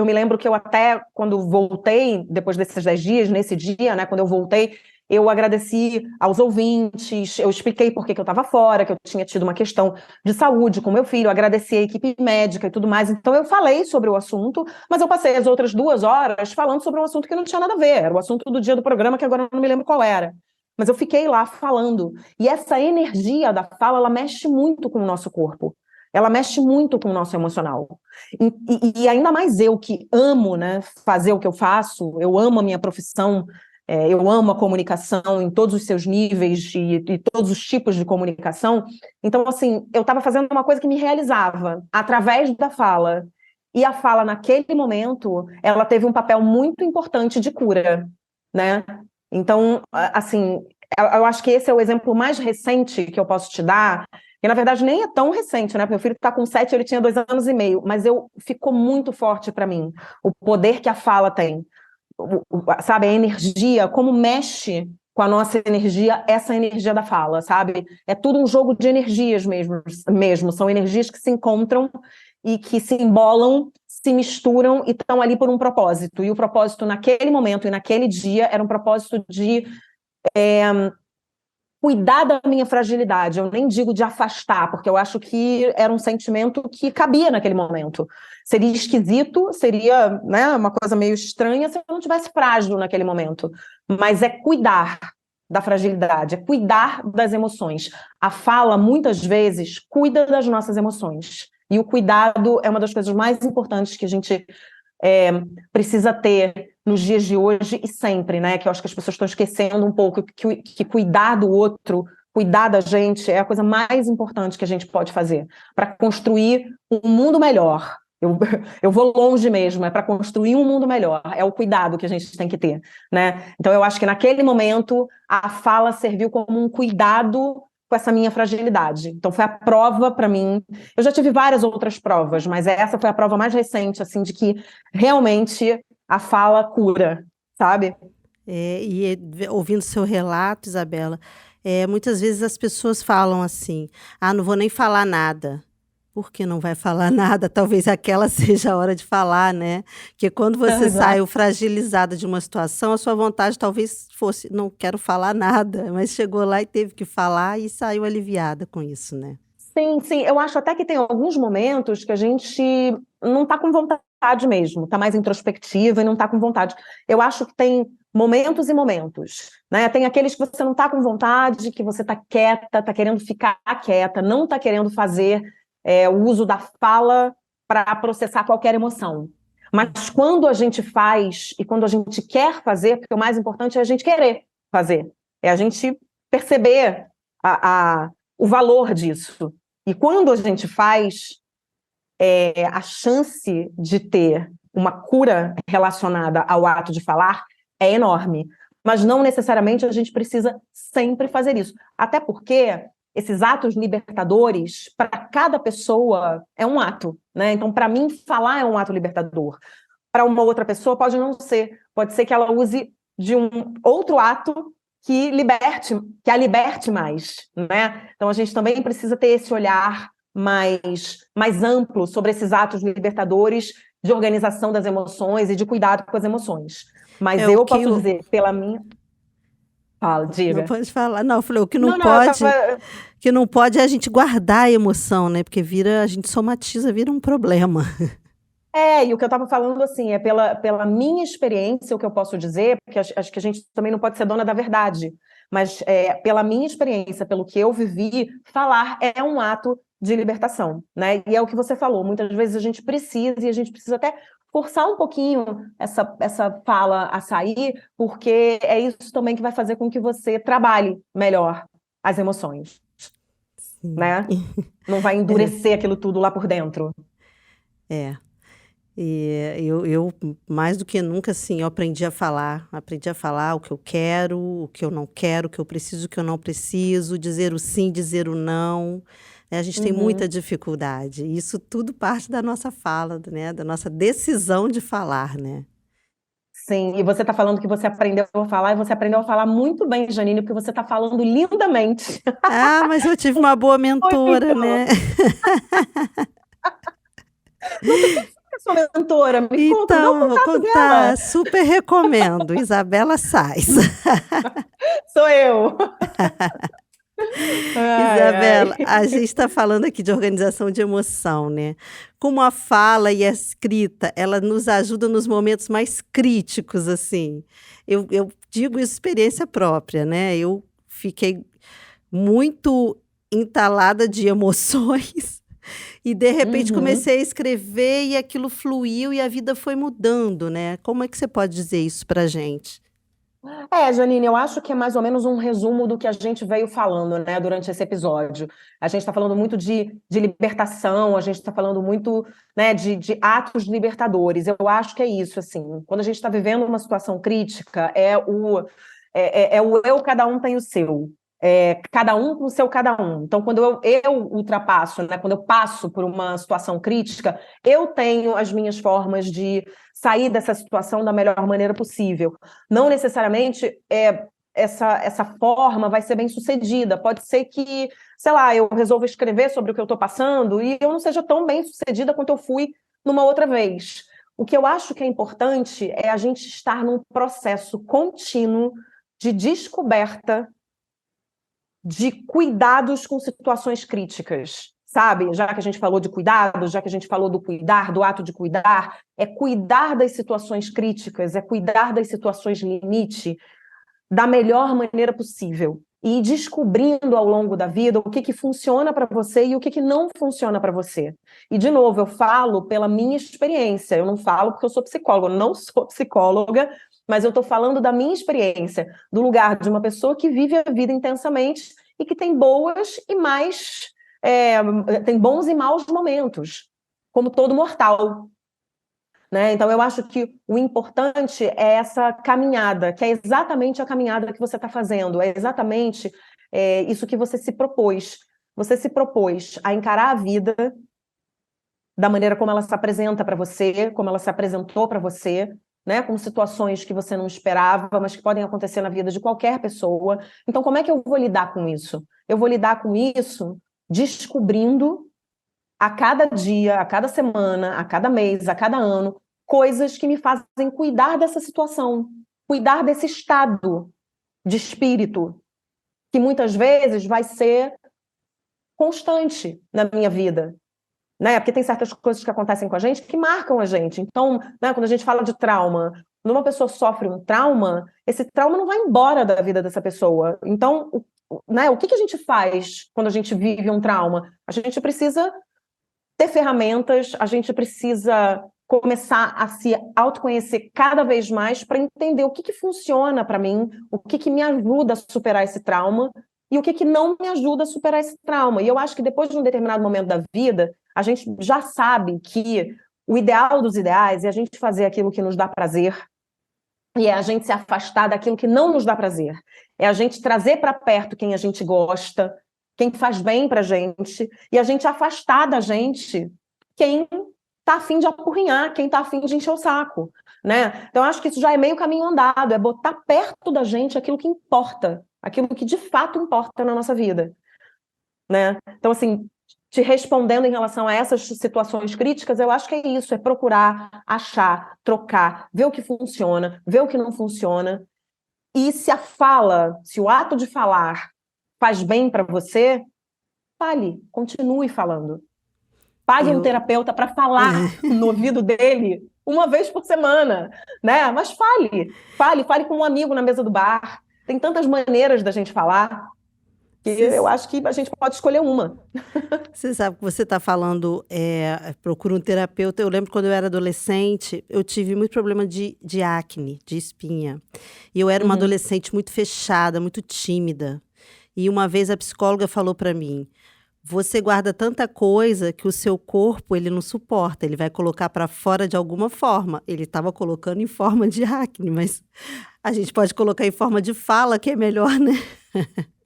me lembro que eu até, quando voltei, depois desses 10 dias, nesse dia, né, quando eu voltei, eu agradeci aos ouvintes, eu expliquei por que eu estava fora, que eu tinha tido uma questão de saúde com meu filho, agradeci a equipe médica e tudo mais. Então eu falei sobre o assunto, mas eu passei as outras 2 horas falando sobre um assunto que não tinha nada a ver, era o assunto do dia do programa, que agora eu não me lembro qual era. Mas eu fiquei lá falando. E essa energia da fala, ela mexe muito com o nosso corpo. Ela mexe muito com o nosso emocional. E ainda mais eu, que amo, né, fazer o que eu faço, eu amo a minha profissão, eu amo a comunicação em todos os seus níveis e todos os tipos de comunicação. Então, assim, eu estava fazendo uma coisa que me realizava através da fala. E a fala, naquele momento, ela teve um papel muito importante de cura, né? Então, assim, eu acho que esse é o exemplo mais recente que eu posso te dar. E, na verdade, nem é tão recente, né? Meu filho está com 7, ele tinha 2 anos e meio, mas ficou muito forte para mim o poder que a fala tem. Sabe, a energia, como mexe com a nossa energia, essa energia da fala, sabe? É tudo um jogo de energias mesmo. São energias que se encontram e que se embolam, se misturam e estão ali por um propósito. E o propósito naquele momento e naquele dia era um propósito de cuidar da minha fragilidade. Eu nem digo de afastar, porque eu acho que era um sentimento que cabia naquele momento. Seria esquisito, seria, né, uma coisa meio estranha se eu não tivesse frágil naquele momento. Mas é cuidar da fragilidade, é cuidar das emoções. A fala, muitas vezes, cuida das nossas emoções. E o cuidado é uma das coisas mais importantes que a gente precisa ter nos dias de hoje e sempre, né? Que eu acho que as pessoas estão esquecendo um pouco que cuidar do outro, cuidar da gente é a coisa mais importante que a gente pode fazer para construir um mundo melhor. Eu vou longe mesmo, é para construir um mundo melhor, é o cuidado que a gente tem que ter, né? Então eu acho que naquele momento a fala serviu como um cuidado com essa minha fragilidade. Então foi a prova para mim. Eu já tive várias outras provas, mas essa foi a prova mais recente, assim, de que realmente a fala cura, sabe? Ouvindo seu relato, Isabela, muitas vezes as pessoas falam assim: ah, não vou nem falar nada. Por que não vai falar nada? Talvez aquela seja a hora de falar, né? Porque quando você saiu Exato. fragilizada de uma situação, a sua vontade talvez fosse: não quero falar nada, mas chegou lá e teve que falar e saiu aliviada com isso, né? Sim, sim. Eu acho até que tem alguns momentos que a gente não está com vontade mesmo, está mais introspectiva e não está com vontade. Eu acho que tem momentos e momentos, né? Tem aqueles que você não está com vontade, que você está quieta, está querendo ficar quieta, não está querendo fazer o uso da fala para processar qualquer emoção. Mas quando a gente faz e quando a gente quer fazer, porque o mais importante é a gente querer fazer, é a gente perceber o valor disso. E quando a gente faz, a chance de ter uma cura relacionada ao ato de falar é enorme. Mas não necessariamente a gente precisa sempre fazer isso. Até porque esses atos libertadores, para cada pessoa, é um ato, né? Então, para mim, falar é um ato libertador. Para uma outra pessoa, pode não ser. Pode ser que ela use de um outro ato que a liberte mais, né? Então a gente também precisa ter esse olhar mais amplo sobre esses atos libertadores de organização das emoções e de cuidado com as emoções. Mas É o eu que posso o... dizer, pela minha... Fala, Não diga. pode falar. Não, eu falei, Não, não, eu tava... o que não pode é a gente guardar a emoção, né? Porque a gente somatiza, vira um problema. E o que eu estava falando, assim, é pela minha experiência, o que eu posso dizer, porque acho que a gente também não pode ser dona da verdade, mas pela minha experiência, pelo que eu vivi, falar é um ato de libertação, né? E é o que você falou, muitas vezes a gente precisa, e a gente precisa até forçar um pouquinho essa fala a sair, porque é isso também que vai fazer com que você trabalhe melhor as emoções, Sim. né? Não vai É, endurecer aquilo tudo lá por dentro. é. E eu, mais do que nunca, assim, eu aprendi a falar o que eu quero, o que eu não quero, o que eu preciso, o que eu não preciso, dizer o sim, dizer o não. A gente tem muita Uhum. dificuldade. E isso tudo parte da nossa fala, né? Da nossa decisão de falar, né? Sim, e você está falando que você aprendeu a falar, e você aprendeu a falar muito bem, Janine, porque você está falando lindamente. Ah, mas eu tive uma boa mentora, né? Muito. Nossa, quem foi a sua mentora? Me conta, me dá o Então, vou contato dela. contar, super recomendo. Isabela Sais. Sou eu. Ai, Isabela, ai. a gente está falando aqui de organização de emoção, né? Como a fala e a escrita, ela nos ajuda nos momentos mais críticos, assim. Eu digo isso experiência própria, né? Eu fiquei muito entalada de emoções e de repente Uhum. comecei a escrever e aquilo fluiu e a vida foi mudando, né? Como é que você pode dizer isso pra gente? Janine, eu acho que é mais ou menos um resumo do que a gente veio falando, né, durante esse episódio. A gente está falando muito de libertação, a gente está falando muito, né, de atos libertadores. Eu acho que é isso, assim. Quando a gente está vivendo uma situação crítica, é o eu, cada um tem o seu. Cada um com o seu cada um. Então, quando eu ultrapasso, né, quando eu passo por uma situação crítica, eu tenho as minhas formas de sair dessa situação da melhor maneira possível. Não necessariamente essa forma vai ser bem sucedida. Pode ser que, sei lá, eu resolva escrever sobre o que eu estou passando e eu não seja tão bem sucedida quanto eu fui numa outra vez. O que eu acho que é importante é a gente estar num processo contínuo de descoberta de cuidados com situações críticas, sabe? Já que a gente falou de cuidado, já que a gente falou do cuidar, do ato de cuidar, é cuidar das situações críticas, é cuidar das situações limite da melhor maneira possível. E ir descobrindo ao longo da vida o que funciona para você e o que não funciona para você. E, de novo, eu falo pela minha experiência, eu não falo porque eu sou psicóloga, eu não sou psicóloga, mas eu estou falando da minha experiência, do lugar de uma pessoa que vive a vida intensamente e que tem boas e mais... tem bons e maus momentos, como todo mortal. Né? Então, eu acho que o importante é essa caminhada, que é exatamente a caminhada que você está fazendo, é exatamente isso que você se propôs. Você se propôs a encarar a vida da maneira como ela se apresenta para você, como ela se apresentou para você, né? Com situações que você não esperava, mas que podem acontecer na vida de qualquer pessoa. Então, como é que eu vou lidar com isso? Eu vou lidar com isso descobrindo a cada dia, a cada semana, a cada mês, a cada ano, coisas que me fazem cuidar dessa situação, cuidar desse estado de espírito, que muitas vezes vai ser constante na minha vida, né? Porque tem certas coisas que acontecem com a gente que marcam a gente. Então, né, quando a gente fala de trauma, quando uma pessoa sofre um trauma, esse trauma não vai embora da vida dessa pessoa. Então, né, o que a gente faz quando a gente vive um trauma? A gente precisa ter ferramentas, a gente precisa começar a se autoconhecer cada vez mais para entender o que funciona para mim, o que me ajuda a superar esse trauma e o que não me ajuda a superar esse trauma. E eu acho que depois de um determinado momento da vida, a gente já sabe que o ideal dos ideais é a gente fazer aquilo que nos dá prazer e é a gente se afastar daquilo que não nos dá prazer. É a gente trazer para perto quem a gente gosta, quem faz bem pra gente, e a gente afastar da gente quem tá afim de apurrinhar, quem tá afim de encher o saco, né? Então, eu acho que isso já é meio caminho andado, é botar perto da gente aquilo que importa, aquilo que de fato importa na nossa vida, né? Então, assim, te respondendo em relação a essas situações críticas, eu acho que é isso, é procurar, achar, trocar, ver o que funciona, ver o que não funciona, e se a fala, se o ato de falar faz bem para você, fale, continue falando. Pague um Eu, terapeuta para falar no ouvido dele uma vez por semana, né? Mas fale com um amigo na mesa do bar. Tem tantas maneiras da gente falar que eu acho que a gente pode escolher uma. Você sabe que você está falando, procura um terapeuta. Eu lembro quando eu era adolescente, eu tive muito problema de acne, de espinha. E eu era uma Uhum. adolescente muito fechada, muito tímida. E uma vez a psicóloga falou para mim: você guarda tanta coisa que o seu corpo ele não suporta, ele vai colocar para fora de alguma forma. Ele estava colocando em forma de acne, mas a gente pode colocar em forma de fala, que é melhor, né?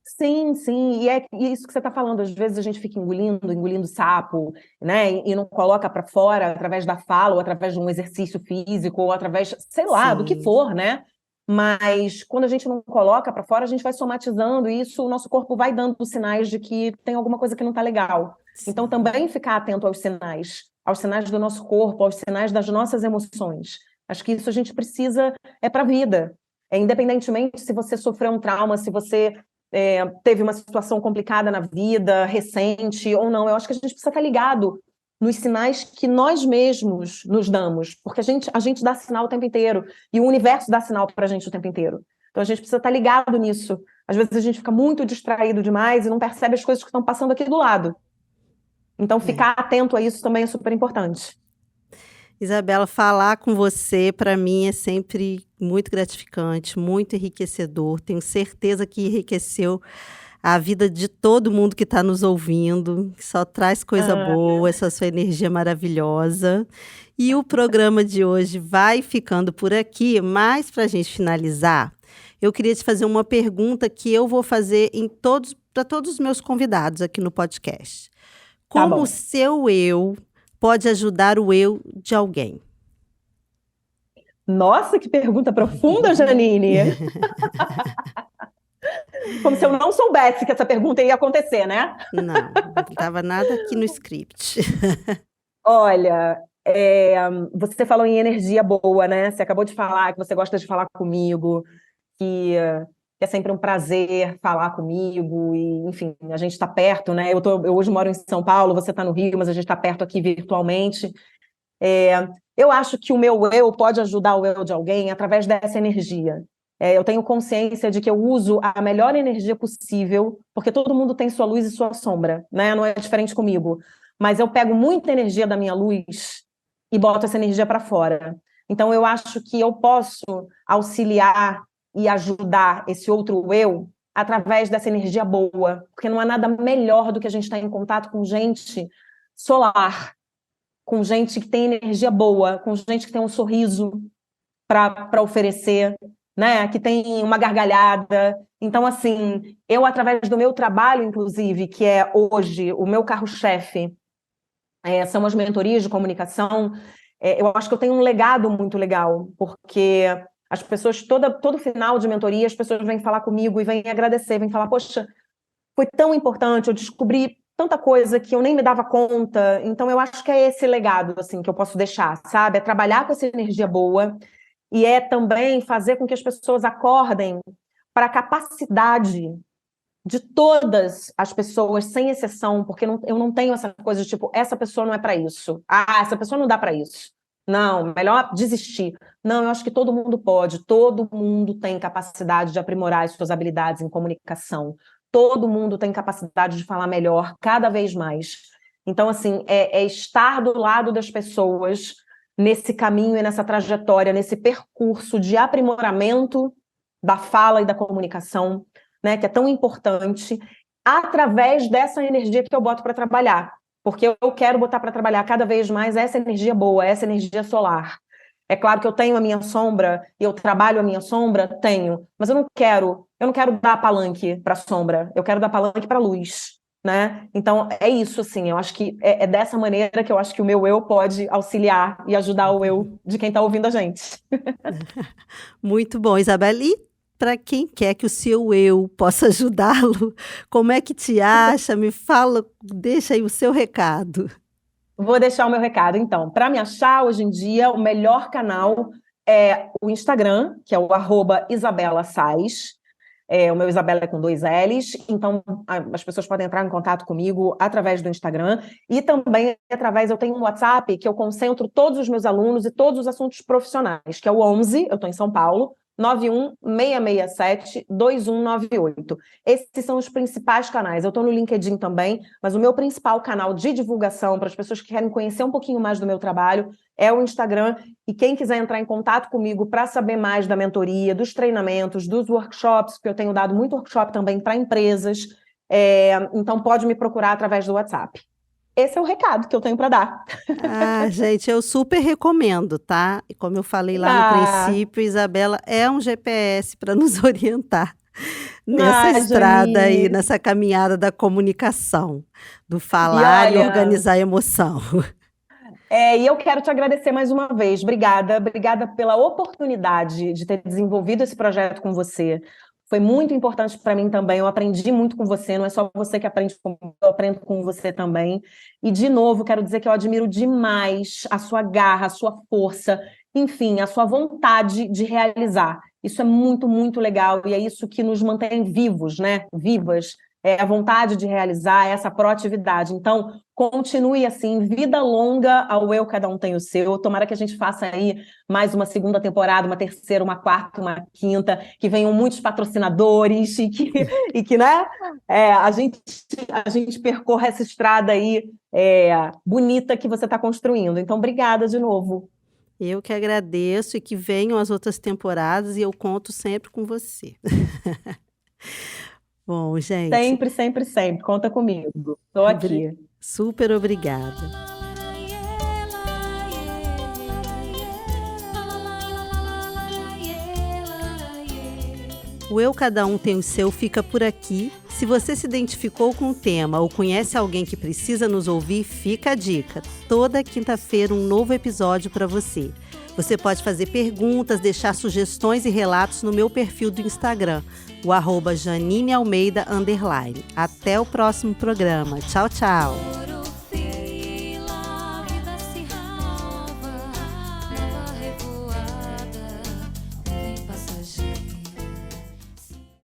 Sim, sim, e isso que você está falando, às vezes a gente fica engolindo sapo, né, e não coloca para fora através da fala, ou através de um exercício físico, ou através, sei lá, do que Sim, for, né? Mas quando a gente não coloca para fora, a gente vai somatizando e isso, o nosso corpo vai dando sinais de que tem alguma coisa que não está legal. Então, sim. também ficar atento aos sinais do nosso corpo, aos sinais das nossas emoções. Acho que isso a gente precisa, é para a vida. Independentemente se você sofreu um trauma, se você teve uma situação complicada na vida, recente ou não, eu acho que a gente precisa estar ligado nos sinais que nós mesmos nos damos, porque a gente dá sinal o tempo inteiro, e o universo dá sinal para a gente o tempo inteiro. Então a gente precisa estar ligado nisso. Às vezes a gente fica muito distraído demais e não percebe as coisas que estão passando aqui do lado. Então É. ficar atento a isso também é super importante. Isabela, falar com você, para mim, é sempre muito gratificante, muito enriquecedor. Tenho certeza que enriqueceu a vida de todo mundo que está nos ouvindo, que só traz coisa Ah, boa, essa sua energia maravilhosa. E o programa de hoje vai ficando por aqui, mas para a gente finalizar, eu queria te fazer uma pergunta que eu vou fazer para todos os meus convidados aqui no podcast. tá Como o bom. seu eu pode ajudar o eu de alguém? Nossa, que pergunta profunda, Janine! Como se eu não soubesse que essa pergunta ia acontecer, né? Não, não estava nada aqui no script. Olha, você falou em energia boa, né? Você acabou de falar que você gosta de falar comigo, que que é sempre um prazer falar comigo, e, enfim, a gente está perto, né? Eu hoje moro em São Paulo, você está no Rio, mas a gente está perto aqui virtualmente. Eu acho que o meu eu pode ajudar o eu de alguém através dessa energia. Eu tenho consciência de que eu uso a melhor energia possível, porque todo mundo tem sua luz e sua sombra, né? Não é diferente comigo. Mas eu pego muita energia da minha luz e boto essa energia para fora. Então, eu acho que eu posso auxiliar e ajudar esse outro eu através dessa energia boa, porque não há nada melhor do que a gente estar em contato com gente solar, com gente que tem energia boa, com gente que tem um sorriso para oferecer, né? Que tem uma gargalhada. Então, assim, eu, através do meu trabalho, inclusive, que é hoje o meu carro-chefe, são as mentorias de comunicação, eu acho que eu tenho um legado muito legal, porque as pessoas, todo final de mentoria, as pessoas vêm falar comigo e vêm agradecer, vêm falar, poxa, foi tão importante, eu descobri tanta coisa que eu nem me dava conta. Então, eu acho que é esse legado, assim, que eu posso deixar, sabe? É trabalhar com essa energia boa e é também fazer com que as pessoas acordem para a capacidade de todas as pessoas, sem exceção, porque eu não tenho essa coisa de tipo, essa pessoa não é para isso. Ah, essa pessoa não dá para isso. Não, melhor desistir. Não, eu acho que todo mundo pode, todo mundo tem capacidade de aprimorar as suas habilidades em comunicação. Todo mundo tem capacidade de falar melhor, cada vez mais. Então, assim, é estar do lado das pessoas nesse caminho e nessa trajetória, nesse percurso de aprimoramento da fala e da comunicação, né, que é tão importante, através dessa energia que eu boto para trabalhar. Porque eu quero botar para trabalhar cada vez mais essa energia boa, essa energia solar. É claro que eu tenho a minha sombra, e eu trabalho a minha sombra, tenho, mas eu não quero dar palanque para a sombra, eu quero dar palanque para a luz, né? Então, é isso, assim, eu acho que é dessa maneira que eu acho que o meu eu pode auxiliar e ajudar o eu de quem está ouvindo a gente. Muito bom, Isabela. E para quem quer que o seu eu possa ajudá-lo, como é que te acha? Me fala, deixa aí o seu recado. Vou deixar o meu recado, então. Para me achar, hoje em dia, o melhor canal é o Instagram, que é o @IsabelaSais. O meu Isabela é com 2 L's, então as pessoas podem entrar em contato comigo através do Instagram e também eu tenho um WhatsApp que eu concentro todos os meus alunos e todos os assuntos profissionais, que é o 11, eu estou em São Paulo, 91-667-2198. Esses são os principais canais. Eu estou no LinkedIn também, mas o meu principal canal de divulgação para as pessoas que querem conhecer um pouquinho mais do meu trabalho é o Instagram. E quem quiser entrar em contato comigo para saber mais da mentoria, dos treinamentos, dos workshops, porque eu tenho dado muito workshop também para empresas, então pode me procurar através do WhatsApp. Esse é o recado que eu tenho para dar. Ah, gente, eu super recomendo, tá? E como eu falei lá no princípio, Isabela é um GPS para nos orientar nessa estrada aí, Jani. nessa caminhada da comunicação, do E falar e olha, organizar a emoção. e eu quero te agradecer mais uma vez. Obrigada pela oportunidade de ter desenvolvido esse projeto com você. Foi muito importante para mim também. Eu aprendi muito com você, não é só você que aprende comigo, eu aprendo com você também. E, de novo, quero dizer que eu admiro demais a sua garra, a sua força, enfim, a sua vontade de realizar. Isso é muito, muito legal e é isso que nos mantém vivos, né? Vivas. É a vontade de realizar, essa proatividade. Então, continue assim, vida longa ao Eu Cada Um Tem o Seu. Tomara que a gente faça aí mais uma segunda temporada, uma terceira, uma quarta, uma quinta, que venham muitos patrocinadores e que né, a gente percorra essa estrada aí bonita que você está construindo. Então, obrigada de novo. Eu que agradeço e que venham as outras temporadas e eu conto sempre com você. Bom, gente, Sempre, sempre, sempre. Conta comigo. Estou aqui. super obrigada. O Eu Cada Um Tem o Seu fica por aqui. Se você se identificou com o tema ou conhece alguém que precisa nos ouvir, fica a dica. Toda quinta-feira um novo episódio para você. Você pode fazer perguntas, deixar sugestões e relatos no meu perfil do Instagram, o @JanineAlmeida_. Até o próximo programa. Tchau, tchau.